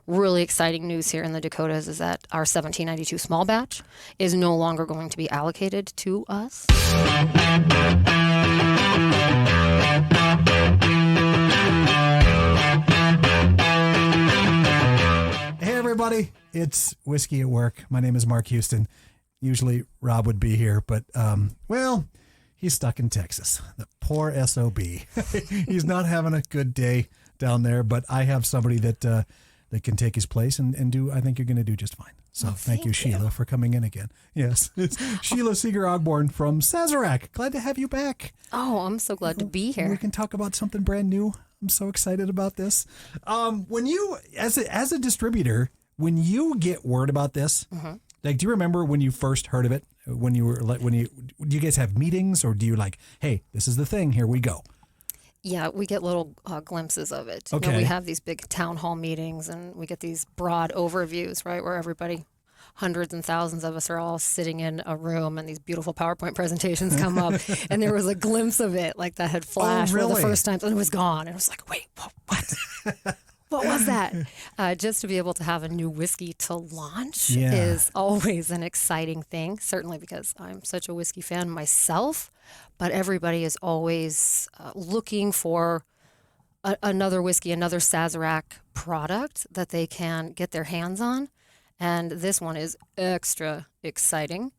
really exciting news here in the Dakotas is that our 1792 small batch is no longer going to be allocated to us. Hey everybody, it's Whiskey at Work. My name is Mark Houston. Usually Rob would be here, but well, he's stuck in Texas. The poor SOB. He's not having a good day down there, but I have somebody that can take his place and do. I think you're going to do just fine. So thank you, Sheila, for coming in again. Yes, it's Sheila Seeger-Ogborn from Sazerac. Glad to have you back. Oh, I'm so glad to be here. We can talk about something brand new. I'm so excited about this. When you, as a distributor, when you get word about this, like, do you remember when you first heard of it? When you were like, do you guys have meetings, or do you like, hey, this is the thing, here we go? Yeah, we get little glimpses of it. Okay. You know, we have these big town hall meetings, and we get these broad overviews, right, where everybody, hundreds and thousands of us are all sitting in a room, and these beautiful PowerPoint presentations come up, and there was a glimpse of it, like that had flashed for the first time, and it was gone. And it was like, wait, what? What was that? Just to be able to have a new whiskey to launch is always an exciting thing, certainly because I'm such a whiskey fan myself, but everybody is always looking for another whiskey, another Sazerac product that they can get their hands on. And this one is extra exciting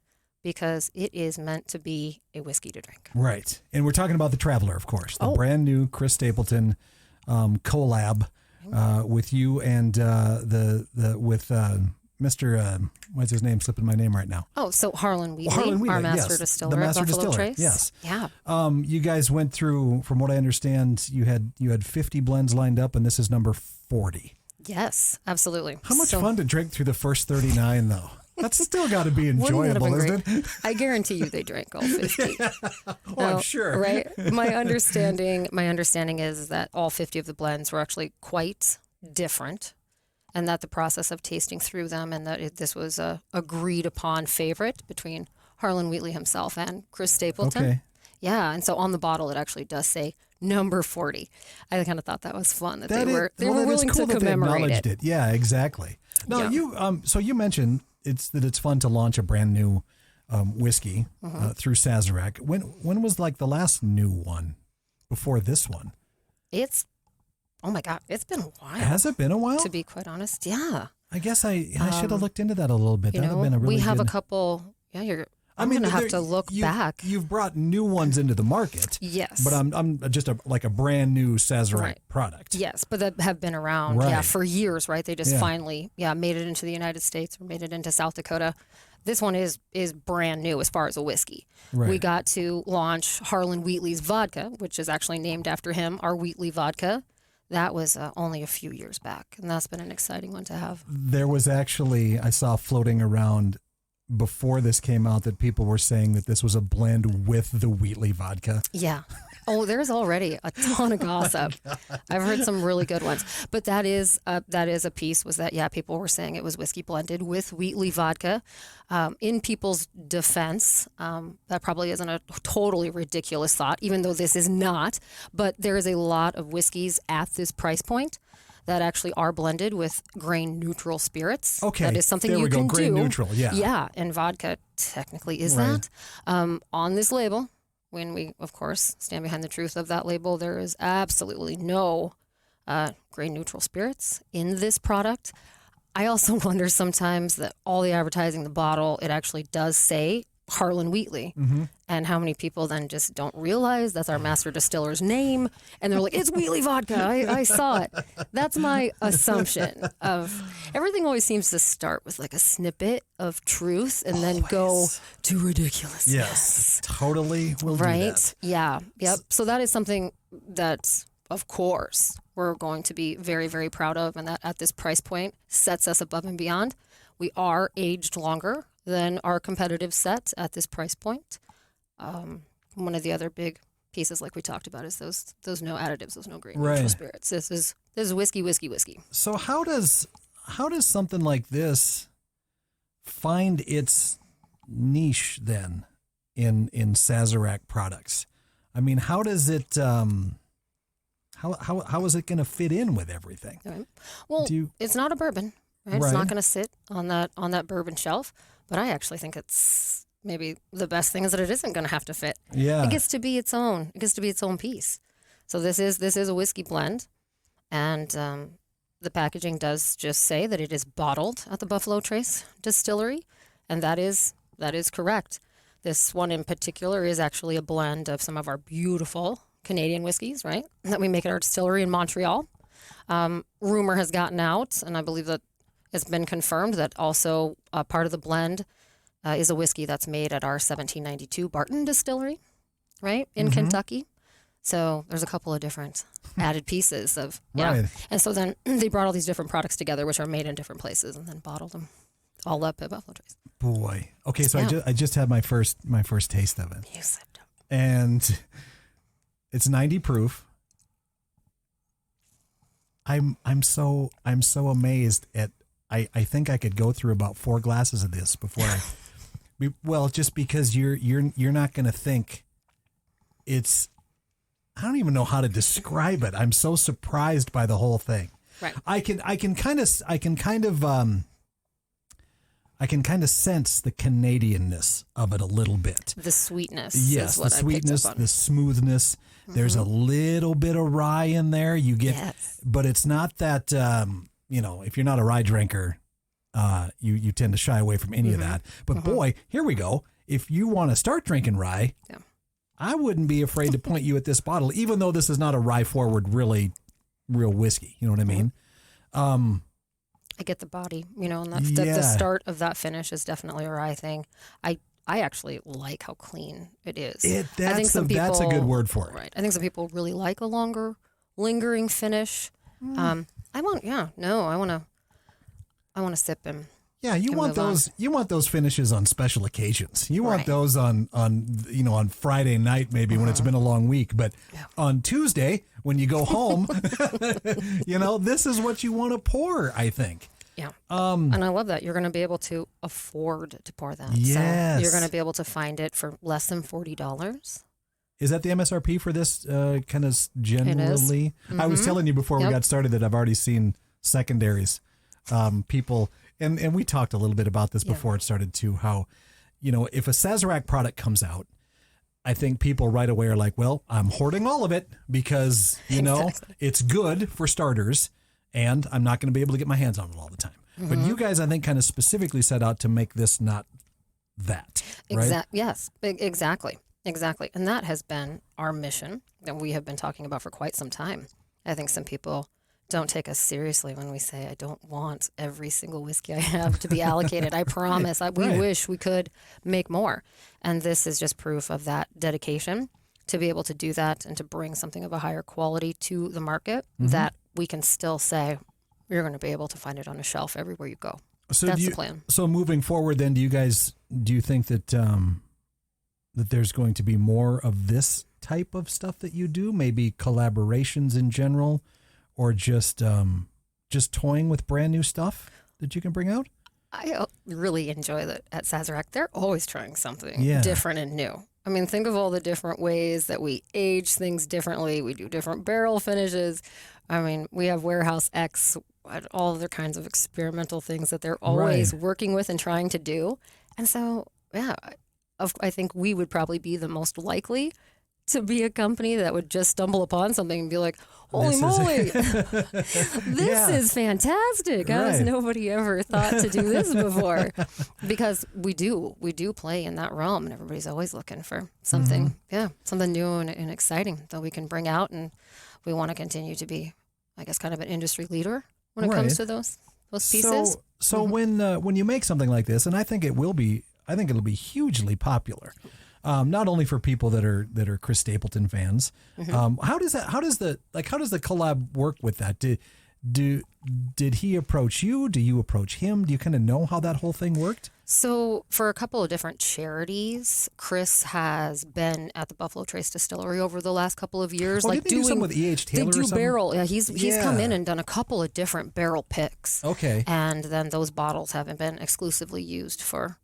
because it is meant to be a whiskey to drink. Right. And we're talking about the Traveler, of course, the brand new Chris Stapleton collab. With you and with Mr. What's his name? Slipping my name right now. Oh, so Harlon Wheatley, our master distiller, the master at Buffalo distiller. Trace. Yes. Yeah. You guys went through, from what I understand, you had 50 blends lined up, and this is number 40. Yes, absolutely. How much fun to drink through the first 39, though? That's still got to be enjoyable, isn't it? I guarantee you they drank all 50. I'm sure. Right? My understanding is that all 50 of the blends were actually quite different, and that the process of tasting through them, and that this was a agreed upon favorite between Harlon Wheatley himself and Chris Stapleton. Okay. Yeah, and so on the bottle it actually does say number 40. I kind of thought that was fun that they were willing to commemorate it. Yeah, exactly. No, so you mentioned it's fun to launch a brand new whiskey through Sazerac. When was like the last new one before this one? Oh my God, it's been a while. Has it been a while? To be quite honest, yeah. I guess I should have looked into that a little bit. That would have been a really we have good... a couple. Yeah, I'm going to have to look back. You've brought new ones into the market. Yes. But I'm just like a brand new Sazerac product. Yes, but that have been around for years, right? They just finally made it into the United States or made it into South Dakota. This one is brand new as far as a whiskey. Right. We got to launch Harlon Wheatley's vodka, which is actually named after him, our Wheatley vodka. That was only a few years back, and that's been an exciting one to have. There was actually, I saw floating around before this came out that people were saying that this was a blend with the Wheatley vodka. Yeah. Oh, there's already a ton of gossip. I've heard some really good ones. But that is a piece was that, people were saying it was whiskey blended with Wheatley vodka. In people's defense, that probably isn't a totally ridiculous thought, even though this is not. But there is a lot of whiskeys at this price point that actually are blended with grain-neutral spirits. Okay, that is something you can do. Grain-neutral, yeah. Yeah, and vodka technically is that. On this label, when we, of course, stand behind the truth of that label, there is absolutely no grain-neutral spirits in this product. I also wonder sometimes that all the advertising, the bottle, it actually does say Harlon Wheatley. And how many people then just don't realize that's our master distiller's name, and they're like, it's Wheatley vodka. I saw it. That's my assumption of everything. Always seems to start with like a snippet of truth and then go to ridiculous. Yes, totally. We'll right. Do that. Yeah. Yep. So that is something that, of course, we're going to be very, very proud of, and that at this price point sets us above and beyond. We are aged longer than our competitive set at this price point. One of the other big pieces, like we talked about, is those no additives, those no grain neutral spirits. This is whiskey. So how does something like this find its niche then in Sazerac products? I mean, how does it how is it going to fit in with everything? Right. Well, it's not a bourbon, right? It's not going to sit on that bourbon shelf. But I actually think it's maybe the best thing is that it isn't going to have to fit. Yeah, it gets to be its own. It gets to be its own piece. So this is a whiskey blend, and the packaging does just say that it is bottled at the Buffalo Trace Distillery, and that is correct. This one in particular is actually a blend of some of our beautiful Canadian whiskeys, right, that we make at our distillery in Montreal. Rumor has gotten out, and I believe that it's been confirmed that also part of the blend is a whiskey that's made at our 1792 Barton Distillery, right, in Kentucky. So there's a couple of different added pieces of, Right. And so then they brought all these different products together, which are made in different places, and then bottled them all up at Buffalo Trace. Boy. Okay, so I just had my first taste of it. You sipped them. And it's 90 proof. I'm so amazed at I think I could go through about 4 glasses of this before just because you're not going to think it's, I don't even know how to describe it. I'm so surprised by the whole thing. Right. I can kind of sense the Canadianness of it a little bit. The sweetness. Yes, is what the sweetness, I picked up on. the smoothness. There's a little bit of rye in there. You get, but it's not that. If you're not a rye drinker, you tend to shy away from any of that. But boy, here we go. If you want to start drinking rye, I wouldn't be afraid to point you at this bottle, even though this is not a rye forward, real whiskey. You know what I mean? I get the body, and the start of that finish is definitely a rye thing. I actually like how clean it is. That's a good word for it. Right. I think some people really like a longer, lingering finish. I want to sip him. Yeah, you want those finishes on special occasions. You want those on Friday night maybe when it's been a long week, but on Tuesday when you go home, this is what you want to pour, I think. Yeah. And I love that. You're going to be able to afford to pour that. Yes. So you're going to be able to find it for less than $40. Is that the MSRP for this kind of generally? I was telling you before we got started that I've already seen secondaries. People, and we talked a little bit about this before it started too, how, if a Sazerac product comes out, I think people right away are like, well, I'm hoarding all of it because, it's good for starters and I'm not going to be able to get my hands on it all the time. But you guys, I think, kind of specifically set out to make this not that, right? Yes, exactly. Exactly. And that has been our mission that we have been talking about for quite some time. I think some people don't take us seriously when we say, I don't want every single whiskey I have to be allocated. I promise. We wish we could make more. And this is just proof of that dedication to be able to do that and to bring something of a higher quality to the market that we can still say you're going to be able to find it on a shelf everywhere you go. So that's the plan. So moving forward then, do you think that that there's going to be more of this type of stuff that you do, maybe collaborations in general, or just toying with brand new stuff that you can bring out? I really enjoy that at Sazerac. They're always trying something different and new. I mean, think of all the different ways that we age things differently. We do different barrel finishes. I mean, we have Warehouse X, all other kinds of experimental things that they're always working with and trying to do. And so, I think we would probably be the most likely to be a company that would just stumble upon something and be like, holy moly, this is fantastic. How has nobody ever thought to do this before? Because we do play in that realm, and everybody's always looking for something, something new and exciting that we can bring out. And we want to continue to be, I guess, kind of an industry leader when it comes to those pieces. So when you make something like this, and I think it'll be hugely popular. Not only for people that are Chris Stapleton fans. How does the collab work with that? Did he approach you? Do you approach him? Do you kind of know how that whole thing worked? So for a couple of different charities, Chris has been at the Buffalo Trace Distillery over the last couple of years. Didn't they do something with E.H. Taylor or something? They do barrel. Yeah, he's come in and done a couple of different barrel picks. Okay. And then those bottles haven't been exclusively used for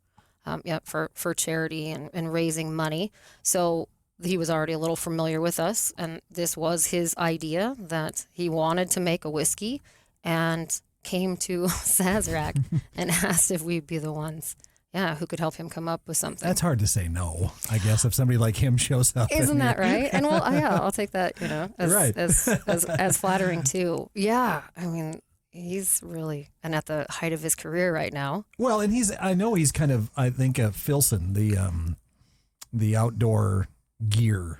charity and raising money. So he was already a little familiar with us, and this was his idea that he wanted to make a whiskey, and came to Sazerac and asked if we'd be the ones, who could help him come up with something. That's hard to say no, I guess, if somebody like him shows up. Isn't that right? And well, I'll take that, as, Right. as flattering too. Yeah, I mean, he's really, and at the height of his career right now. Well, and I know he's kind of, I think, Filson, the outdoor gear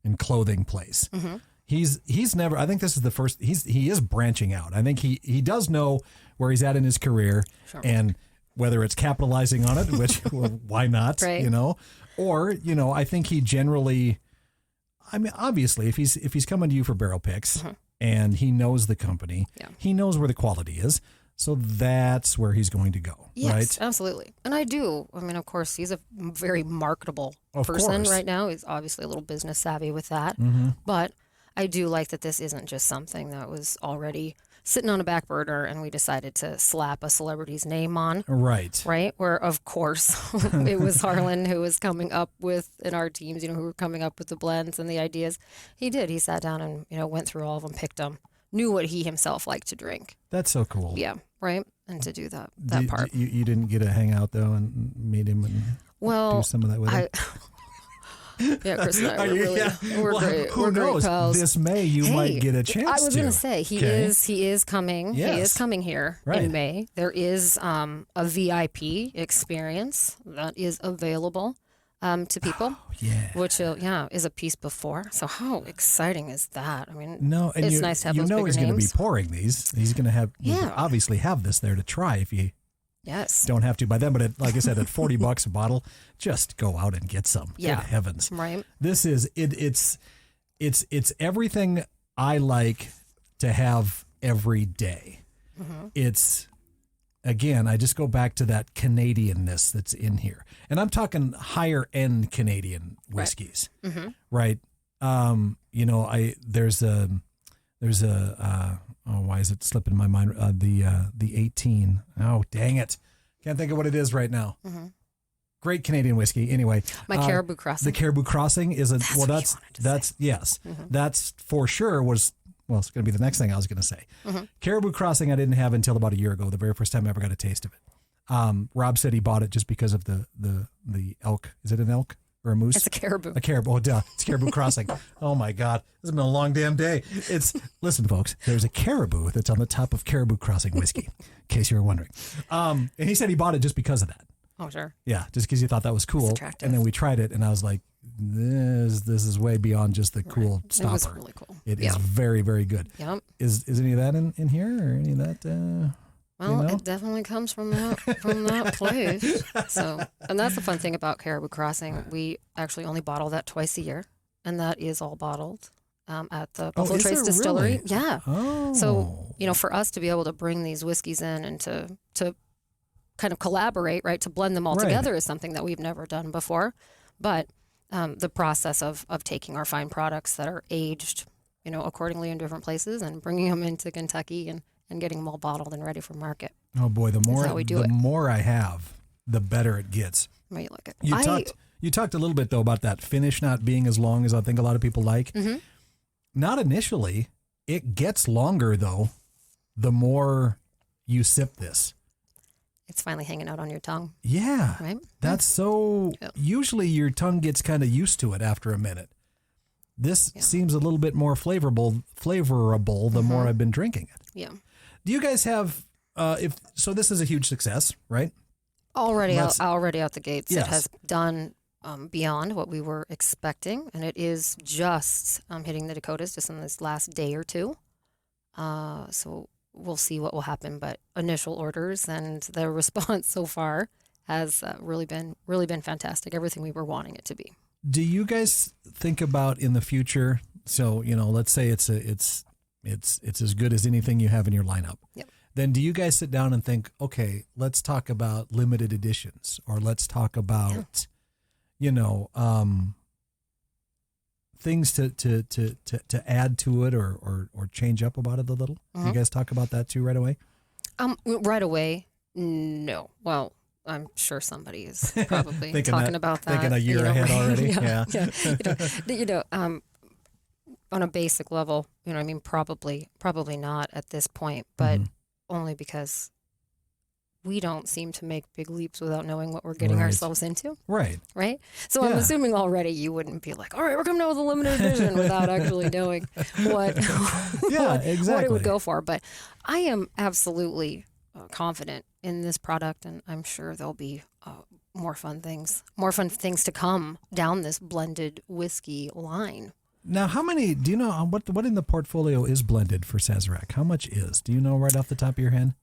and clothing place. Mm-hmm. He's never, I think this is the first, he is branching out. I think he does know where he's at in his career, Sure. and whether it's capitalizing on it, which, well, why not, Right. or, I think he generally, I mean, obviously if he's coming to you for barrel picks and he knows the company, he knows where the quality is. So that's where he's going to go, Yes, right? absolutely. And I do. I mean, of course, he's a very marketable Of person course. right now. He's obviously a little business savvy with that. But I do like that this isn't just something that was already sitting on a back burner and we decided to slap a celebrity's name on. Right. Right? Where, of course, it was Harlon who was coming up with, in our teams, who were coming up with the blends and the ideas. He did. He sat down and, went through all of them, picked them, knew what he himself liked to drink. That's so cool. Yeah. Right. And to do that part. You didn't get to hang out though and meet him and do some of that with him? Chris and I we're Well, great. Who We're knows? great pals. This May you might get a chance. I was to. going to say he is coming. Yes. He is coming here Right. in May. There is a VIP experience that is available to people. Yeah. Which is a piece before. So how exciting is that? I mean, No, and it's nice to have those bigger he's going to be names. pouring these. He's going to have obviously have this there to try if you Yes. don't have to by then. But like I said, at $40 a bottle, just go out and get some. Yeah. Good heavens. Right. This is it. It's everything I like to have every day. It's, again, I just go back to that Canadianness that's in here, and I'm talking higher end Canadian whiskeys, right? There's a why is it slipping my mind? The 18. Oh, dang it. Can't think of what it is right now. Great Canadian whiskey. Anyway, My Caribou Crossing. the Caribou Crossing is a, that's yes, that's for sure was, well, it's going to be the next thing I was going to say. Caribou Crossing I didn't have until about a year ago, the very first time I ever got a taste of it. Rob said he bought it just because of the elk. Is it an elk or a moose? It's a caribou. A caribou. Oh, duh. It's Caribou Crossing. Oh my God. This has been a long damn day. Listen, folks, there's a caribou that's on the top of Caribou Crossing whiskey, in case you were wondering. And he said he bought it just because of that. Oh, sure. Yeah, just because he thought that was cool. attractive. And then we tried it, and I was like, this is way beyond just the cool stopper. It was really cool. It is very, very good. Yep. Is any of that in here, or any of that? Well, it definitely comes from that place. So, and that's the fun thing about Caribou Crossing. We actually only bottle that twice a year, and that is all bottled at the Buffalo is Trace it Distillery. really? Yeah. Oh. So, for us to be able to bring these whiskeys in and to kind of collaborate, right, to blend them all Right. together is something that we've never done before. But the process of taking our fine products that are aged, accordingly in different places and bringing them into Kentucky and getting them all bottled and ready for market. Oh boy, the how we do it. more I have, the better it gets. Well, you look at You talked a little bit though about that finish not being as long as I think a lot of people like. Not initially. It gets longer though, the more you sip this. it's finally hanging out on your tongue. Yeah. Right? That's so, usually your tongue gets kind of used to it after a minute. This seems a little bit more flavorable the more I've been drinking it. Yeah. Do you guys have, so this is a huge success, right? Already out the gates. Yes. It has done beyond what we were expecting, and it is just hitting the Dakotas just in this last day or two. So we'll see what will happen, but initial orders and the response so far has really been fantastic. Everything we were wanting it to be. Do you guys think about in the future? So let's say it's as good as anything you have in your lineup. Yep. Then do you guys sit down and think, okay, let's talk about limited editions, or let's talk about, things to add to it or change up about it a little? Do you guys talk about that too right away? Right away, no. Well, I'm sure somebody is probably Thinking talking about that. Thinking a year ahead already. Yeah. Yeah. On a basic level, I mean, probably not at this point, but only because we don't seem to make big leaps without knowing what we're getting ourselves into. Right. Right. So I'm assuming already you wouldn't be like, all right, we're coming out with a limited edition without actually knowing what it would go for. But I am absolutely confident in this product, and I'm sure there'll be more fun things to come down this blended whiskey line. Now, how many, do you know what in the portfolio is blended for Sazerac? How much is? Do you know right off the top of your head?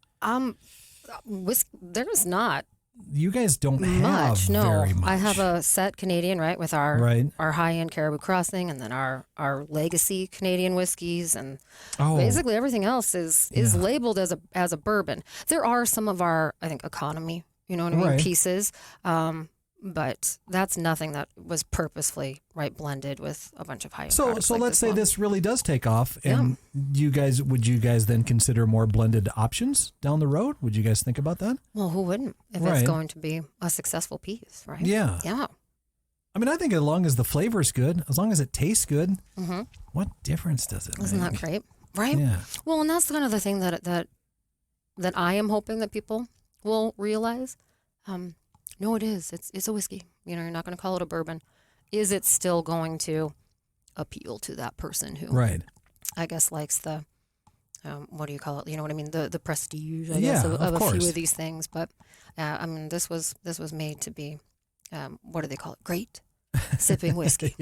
There's not. You guys don't have much. No, very much. I have a set Canadian, right, with our high-end Caribou Crossing, and then our legacy Canadian whiskeys, and basically everything else is labeled as a bourbon. There are some of our, I think, economy, pieces, but that's nothing that was purposefully blended with a bunch of high-end products. So let's say this really does take off, and would you guys then consider more blended options down the road? Would you guys think about that? Well, who wouldn't if it's going to be a successful piece, right? Yeah. Yeah. I mean, I think as long as the flavor's good, as long as it tastes good, what difference does it make? Isn't that great? Right? Yeah. Well, and that's kind of the thing that I am hoping that people will realize. No, it is. It's a whiskey. You're not going to call it a bourbon. Is it still going to appeal to that person who, I guess, likes the, what do you call it? You know what I mean? The prestige, I guess, of a few of these things. But I mean, this was made to be, what do they call it? Great sipping whiskey.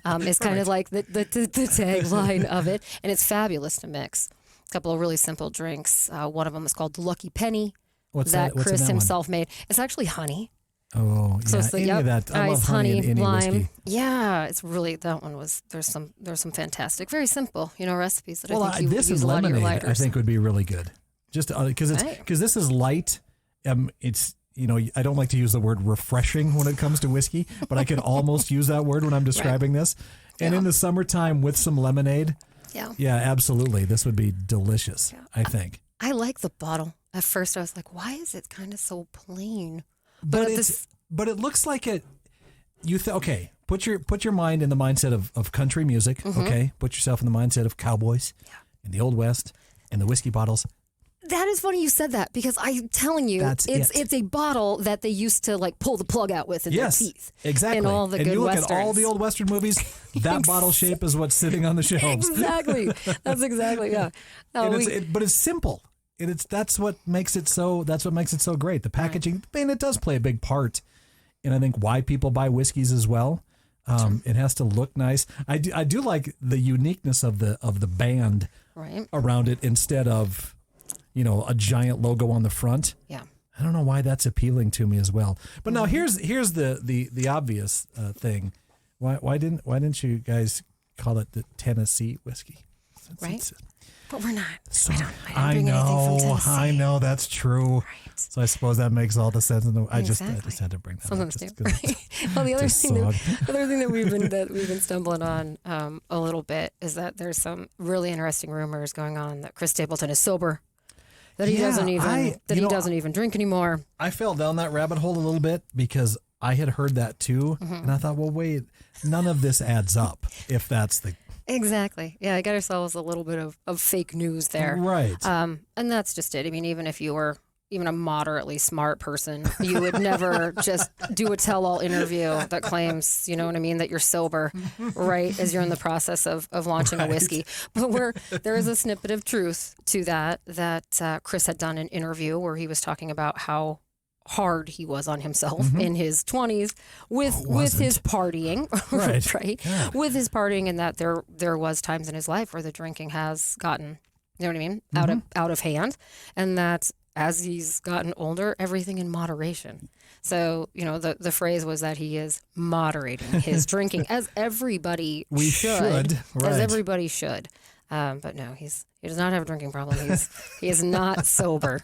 It's kind of like the tagline of it, and it's fabulous to mix. A couple of really simple drinks. One of them is called the Lucky Penny. What's Chris himself made. It's actually honey. Oh, yeah. So it's that. I love honey in any lime. whiskey. Yeah, it's really, that one was, there's some fantastic, very simple, recipes that I think you this use is a lot of your lemonade, lighters. I think would be really good. Just because this is light. It's, I don't like to use the word refreshing when it comes to whiskey, but I can almost use that word when I'm describing this. And in the summertime with some lemonade. Yeah, absolutely. This would be delicious, I think. I like the bottle. At first I was like, why is it kind of so plain? But it looks like it. Okay, put your mind in the mindset of country music. Okay, put yourself in the mindset of cowboys in the Old West and the whiskey bottles. That is funny you said that, because I'm telling you, it's a bottle that they used to pull the plug out with in their teeth. Exactly. In all the good you look Westerns. at all the old Western movies, that bottle shape is what's sitting on the shelves. Exactly. That's exactly, yeah. But it's simple. That's what makes it so great. The packaging, it does play a big part in, I think, why people buy whiskeys as well. It has to look nice. I do like the uniqueness of the band around it instead of, a giant logo on the front. Yeah. I don't know why that's appealing to me as well. But now here's the obvious thing. Why didn't you guys call it the Tennessee whiskey? But we're not. So, I know that's true. Right. So I suppose that makes all the sense. I just had to bring that Sometimes up. Well, the other thing that we've been stumbling on a little bit is that there's some really interesting rumors going on that Chris Stapleton is sober, that he doesn't even drink anymore. I fell down that rabbit hole a little bit because I had heard that too, and I thought, well, wait, none of this adds up if that's the. Exactly. Yeah, I got ourselves a little bit of fake news there. Right. And that's just it. I mean, even if you were even a moderately smart person, you would never just do a tell-all interview that claims, that you're sober, right, as you're in the process of launching a whiskey. But there is a snippet of truth to that Chris had done an interview where he was talking about how hard he was on himself in his 20s with his partying, right? Yeah. With his partying, and that there was times in his life where the drinking has gotten, out of hand, and that as he's gotten older, everything in moderation. So, the phrase was that he is moderating his drinking, as everybody should. Right. As everybody should. But no, he does not have a drinking problem. He is not sober.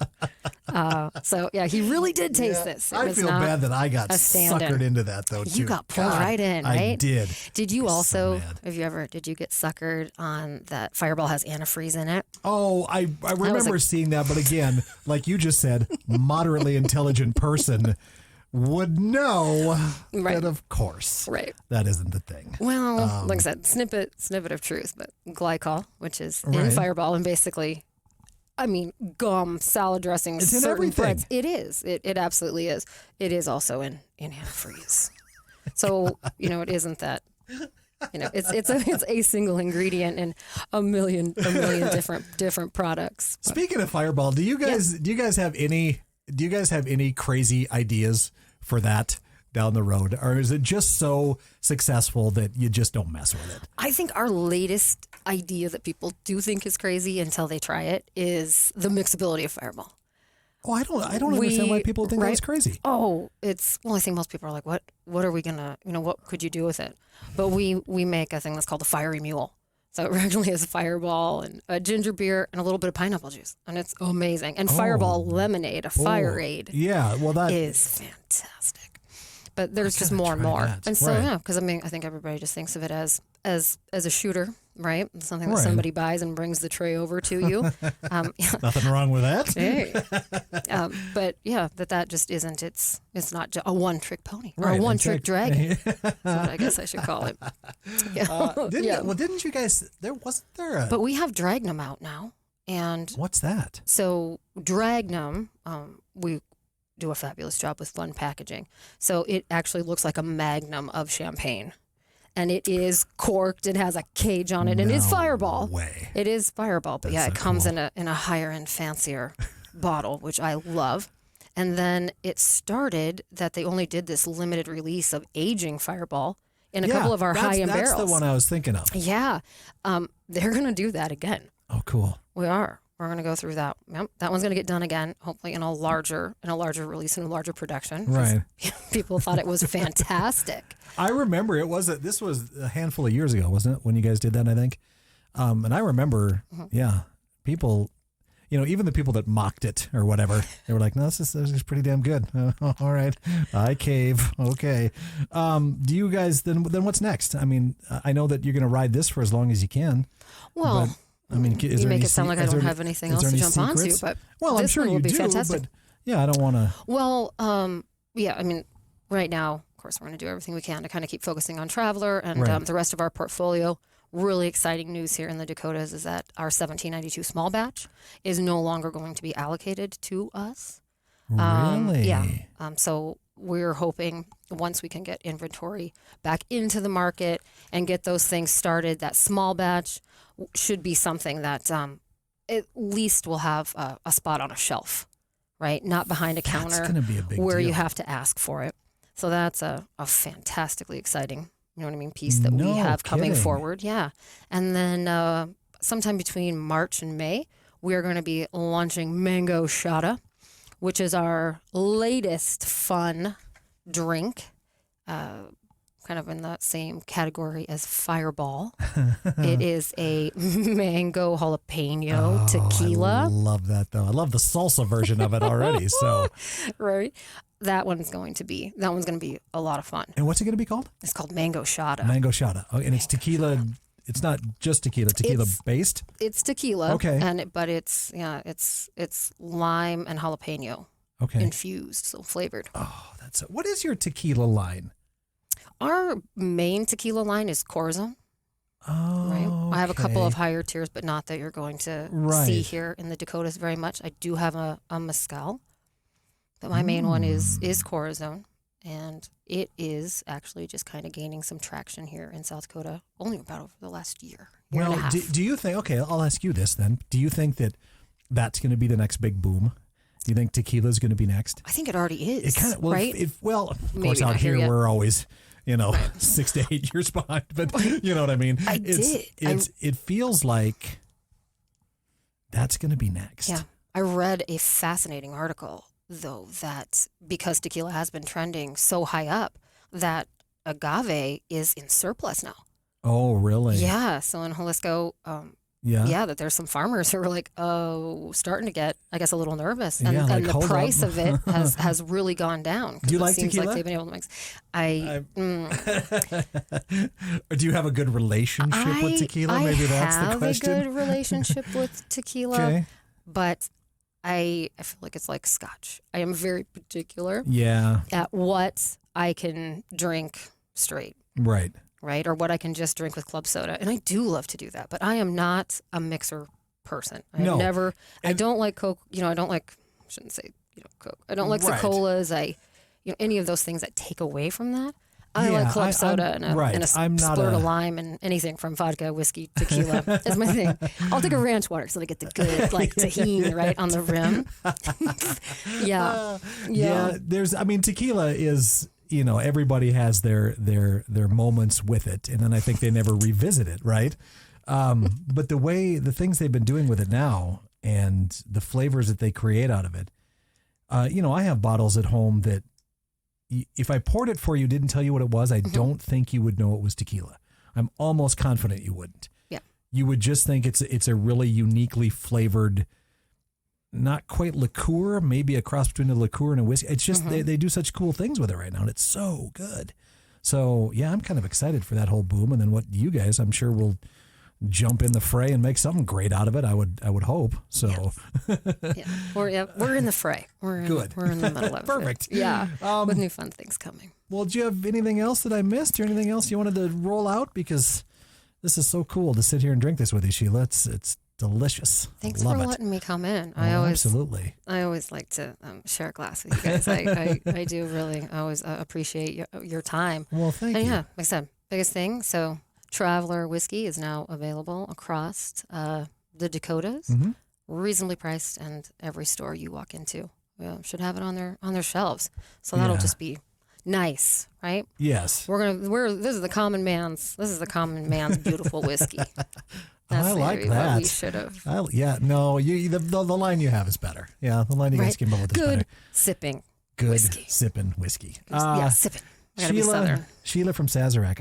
So yeah, he really did taste this. It I was feel not bad that I got a stand-in. suckered into that though. You too. got pulled God, right in, right? I did. Did you I'm so also? mad. Did you get suckered on that Fireball has antifreeze in it? Oh, I remember seeing that, but again, like you just said, moderately intelligent person would know Right. that of course That isn't the thing. Well, like I said, snippet of truth, but glycol, which is in Right. Fireball, and basically, I mean, gum, salad dressings, It's in certain everything. breads. It is. It absolutely is. It is also in antifreeze. So it isn't that. It's a single ingredient in a million different products. Speaking of Fireball, do you guys have any crazy ideas for that down the road, or is it just so successful that you just don't mess with it? I think our latest idea that people do think is crazy until they try it is the mixability of Fireball. Oh, I don't understand why people think that's crazy. Oh, I think most people are like, what are we gonna, what could you do with it? But we make a thing that's called the Fiery Mule. So it actually has Fireball and a ginger beer and a little bit of pineapple juice, and it's amazing. And Fireball lemonade, a Fireade, yeah, well that is fantastic. But there's just more and try more, that. and so Right. because I think everybody just thinks of it as a shooter, right? Something that Right. somebody buys and brings the tray over to you. nothing wrong with that. Hey. But yeah, that just isn't. It's not a one trick pony or Right, a one trick dragon. exactly. That's what I guess I should call it. Yeah. Didn't you guys? Wasn't there a? But we have Dragnum out now, and What's that? so Dragnum, we do a fabulous job with fun packaging. So it actually looks like a magnum of champagne. And it is corked. It has a cage on it, and it's Fireball. Way. It is Fireball, but That's it so comes cool. in a higher end, fancier bottle, which I love. And then it started that they only did this limited release of aging Fireball in a couple of our high end barrels. That's the one I was thinking of. Yeah, they're gonna do that again. Oh, cool. We are. We're going to go through that. Yep. That one's going to get done again, hopefully in a larger release and a larger production. 'Cause Right. People thought it was fantastic. I remember this was a handful of years ago, wasn't it, when you guys did that, I think? And I remember, people, even the people that mocked it or whatever, they were like, no, this is pretty damn good. All right. I cave. Okay. Do you guys, then what's next? I mean, I know that you're going to ride this for as long as you can. Well, I mean, is you there make any it sound like I is don't there have any- anything is else there to any jump onto, secrets? but Well, I'm this sure one you will be do, fantastic. but yeah, I don't want to. Well, I mean, right now, of course, we're going to do everything we can to kind of keep focusing on Traveler and Right. the rest of our portfolio. Really exciting news here in the Dakotas is that our 1792 small batch is no longer going to be allocated to us. Really? Yeah. So we're hoping once we can get inventory back into the market and get those things started, that small batch should be something that at least will have a spot on a shelf, right? Not behind a counter That's going to be a big where deal. you have to ask for it. So that's a fantastically exciting, piece that we No have coming kidding. forward. Yeah. And then sometime between March and May, we are going to be launching Mango Shada, which is our latest fun drink, kind of in the same category as Fireball. It is a mango jalapeno tequila. I love that, though. I love the salsa version of it already. So, Right. That one's going to be a lot of fun. and what's it going to be called? It's called Mango Shada. Mango Shada. Oh, and it's tequila. It's not just tequila. Tequila It's- based. It's tequila. Okay. But it's lime and jalapeno Okay. infused, so flavored. Oh, what is your tequila line? Our main tequila line is Corazon. Oh, Right. I have a couple okay. of higher tiers, but not that you're going to Right. see here in the Dakotas very much. I do have a mezcal, but my main one is Corazon, and it is actually just kind of gaining some traction here in South Dakota, only about over the last year and a Well, half. do you think? Okay, I'll ask you this then. Do you think that that's going to be the next big boom? Do you think tequila is going to be next? I think it already is. It kind of right? of Maybe course out not here here yet. we're always 6 to 8 years behind, but you know what I mean. It feels like that's going to be next. Yeah. I read a fascinating article, though, that because tequila has been trending so high up, that agave is in surplus now. Oh, really? Yeah. So in Jalisco, that there's some farmers who are like, oh, starting to get, I guess, a little nervous. And, Yeah, like, and the hold price up. of it has really gone down. Do you it like seems tequila? Like they've been able to mix. Or do you have a good relationship with tequila? Maybe that's the question. I have a good relationship with tequila, Okay. but I feel like it's like scotch. I am very particular Yeah. at what I can drink straight. Right. Right? Or what I can just drink with club soda. And I do love to do that, but I am not a mixer person. I don't like Coke, I don't like, I shouldn't say, Coke. I don't like the colas. Any of those things that take away from that. I like club soda and a splurt of lime and anything from vodka, whiskey, tequila. That's my thing. I'll take a ranch water so I get the good tahini right on the rim. Yeah. Tequila is, everybody has their moments with it, and then I think they never revisit it, right? But the things they've been doing with it now and the flavors that they create out of it, I have bottles at home that if I poured it for you, didn't tell you what it was, I don't think you would know it was tequila. I'm almost confident you wouldn't. Yeah. You would just think it's a really uniquely flavored, not quite liqueur, maybe a cross between a liqueur and a whiskey. It's just they do such cool things with it right now, and it's so good. So, yeah, I'm kind of excited for that whole boom, and then what you guys, I'm sure, will jump in the fray and make something great out of it. I would hope. So, we're in the fray. We're in the middle of it. Perfect. Yeah, with new fun things coming. Well, do you have anything else that I missed, or anything else you wanted to roll out? Because this is so cool to sit here and drink this with you, Sheila. It's delicious. Thanks for letting me come in. Absolutely. I always like to share a glass with you guys. I do really always appreciate your time. Well, thank you. Yeah, like I said, biggest thing. So Traveler whiskey is now available across the Dakotas, reasonably priced, and every store you walk into should have it on their shelves. So that'll just be nice, right? Yes. This is the common man's beautiful whiskey. That's I like that. What we should have. The line you have is better. Yeah, the line you guys came up with is better. Good sipping whiskey. Sipping. I gotta be Southern. Sheila from Sazerac.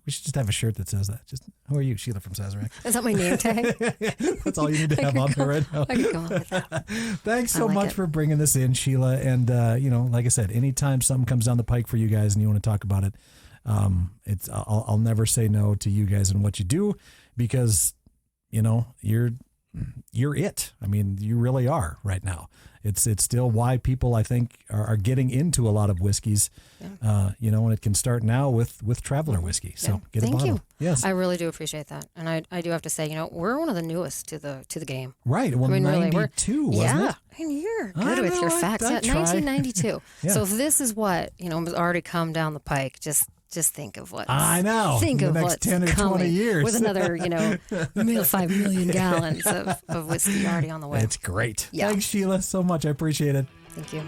We should just have a shirt that says that. Who are you, Sheila from Sazerac? Is that my name tag? That's all you need to have on there right now. I could go on with that. Thanks so much for bringing this in, Sheila. And like I said, anytime something comes down the pike for you guys and you want to talk about it, I'll never say no to you guys and what you do, because you're it. I mean, you really are right now. It's still why people, I think, are getting into a lot of whiskeys. Yeah. And it can start now with Traveler whiskey. So get a bottle. Thank you. Yes, I really do appreciate that, and I do have to say, we're one of the newest to the game. Right. Well, 92, wasn't it? And you're good with your facts. 1992. Yeah. So if this is what has already come down the pike, just think of what I know. Think of the next what's 10 or 20 years with another 5 million gallons of whiskey already on the way. It's great. Yeah. Thanks, Sheila, so much. I appreciate it. Thank you.